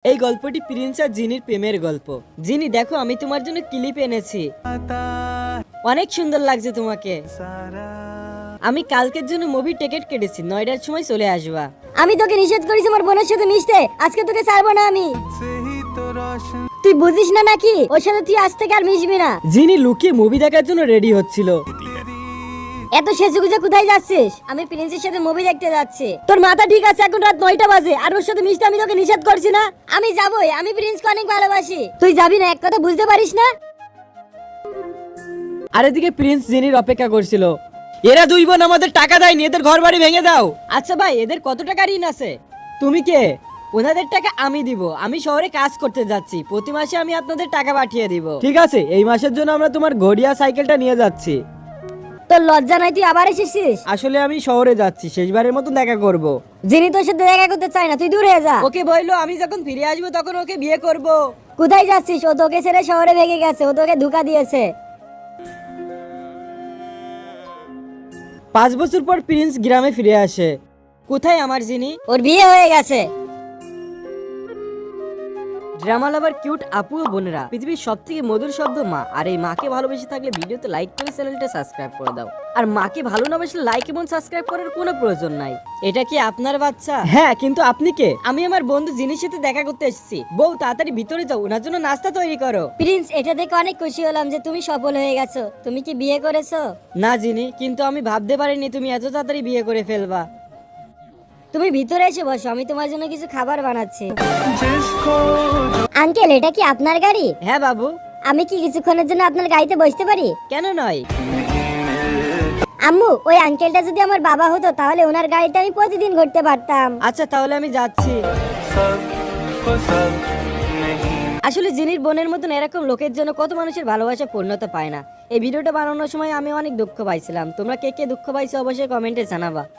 এই গল্পটি প্রিন্স আর জিনির প্রেমের গল্প। জিনি দেখো, আমি তোমার জন্য ক্লিপ এনেছি, অনেক সুন্দর লাগছে তোমাকে। আমি কালকের জন্য মুভি টিকিট কেটেছি, 9টার সময় চলে আসবা। আমি তোকে নিষেধ করেছি আমার বোনের সাথে মিশতে, আজকে তোকে ছাড়বো না আমি। তুই বুঝিস না নাকি ওর সাথে তুই আজ থেকে আর মিশবি না। জিনি লুকিয়ে মুভি দেখার জন্য রেডি হচ্ছিল। এত সেজেগুজে কোথায় যাচ্ছিস? আমি প্রিন্সের সাথে মুভি দেখতে যাচ্ছি। তোর মাথা ঠিক আছে? এখন রাত 9টা বাজে আর ওর সাথে মিশতে আমি তোকে নিষেধ করছি না? আমি যাবই, আমি প্রিন্সকে অনেক ভালোবাসি। তুই যাবি না? এক কথা বুঝতে পারিস না? আর এদিকে প্রিন্স জিনির অপেক্ষা করছিল। এরা দুই বোন আমাদের টাকা দেয়নি, এদের ঘর বাড়ি ভেঙে দাও। আচ্ছা ভাই, এদের কত টাকা ঋণ আছে? তুমি কে? ওনাদের টাকা আমি দিব। আমি শহরে কাজ করতে যাচ্ছি, প্রতি মাসে আমি আপনাদের টাকা পাঠিয়ে দিব। ঠিক আছে, এই মাসের জন্য আমরা তোমার ঘড়িয়া সাইকেলটা নিয়ে যাচ্ছি। তোর লজ্জা নাই? তুই আবার এসেছিস? আসলে আমি শহরে যাচ্ছি, শেষবারের মতো দেখা করব। যিনি তোর সাথে দেখা করতে চায় না, তুই দূর হয়ে যা। ওকে বললো আমি যখন ফিরে আসবো তখন ওকে বিয়ে করব। কোথায় যাচ্ছিস? ও তোকে ছেড়ে শহরে ভেগে গেছে, ও তোকে ধোঁকা দিয়েছে। 5 বছর পর প্রিন্স গ্রামে ফিরে আসে। কোথায় আমার জিনি? ওর বিয়ে হয়ে গেছে। ড্রামা লাভার কিউট আপু ও বোনেরা, পৃথিবীর সবথেকে মধুর শব্দ মা। আর এই মাকে ভালোবেসে থাকলে ভিডিওতে লাইক করে চ্যানেলটা সাবস্ক্রাইব করে দাও। আর মাকে ভালো না বাসলে লাইক এবং সাবস্ক্রাইব করার কোনো প্রয়োজন নাই। এটা কি আপনার বাচ্চা? হ্যাঁ, কিন্তু আপনি কে? আমি আমার বন্ধু জিনির সাথে দেখা করতে এসেছি। বউ তাড়াতাড়ি ভিতরে যাও, ওনার জন্য নাস্তা তৈরি করো। প্রিন্স, এটা দেখে অনেক খুশি হলাম যে তুমি সফল হয়ে গেছো। তুমি কি বিয়ে করেছো? না জিনি, কিন্তু আমি ভাবতে পারিনি তুমি এত তাড়াতাড়ি বিয়ে করে ফেলবা। তুমি ভিতরে এসে বসো, আমি তোমার জন্য কিছু খাবার বানাচ্ছি। আঙ্কেল, এটা কি আপনার গাড়ি? হ্যাঁ বাবু। আমি কি কিছুক্ষণের জন্য আপনার গাড়িতে বসতে পারি? কেন নয়? আম্মু, ওই আঙ্কেলটা যদি আমার বাবা হতো তাহলে ওনার গাড়িতে আমি প্রতিদিন ঘুরতে পারতাম। আচ্ছা তাহলে আমি যাচ্ছি। আসলে জিনির বোনের মতন এরকম লোকের জন্য কত মানুষের ভালোবাসা পূর্ণতা পায় না। এই ভিডিওটা বানানোর সময় আমি অনেক দুঃখ পাইছিলাম। তোমরা কে কে দুঃখ পাইছো অবশ্যই কমেন্টে জানাবা।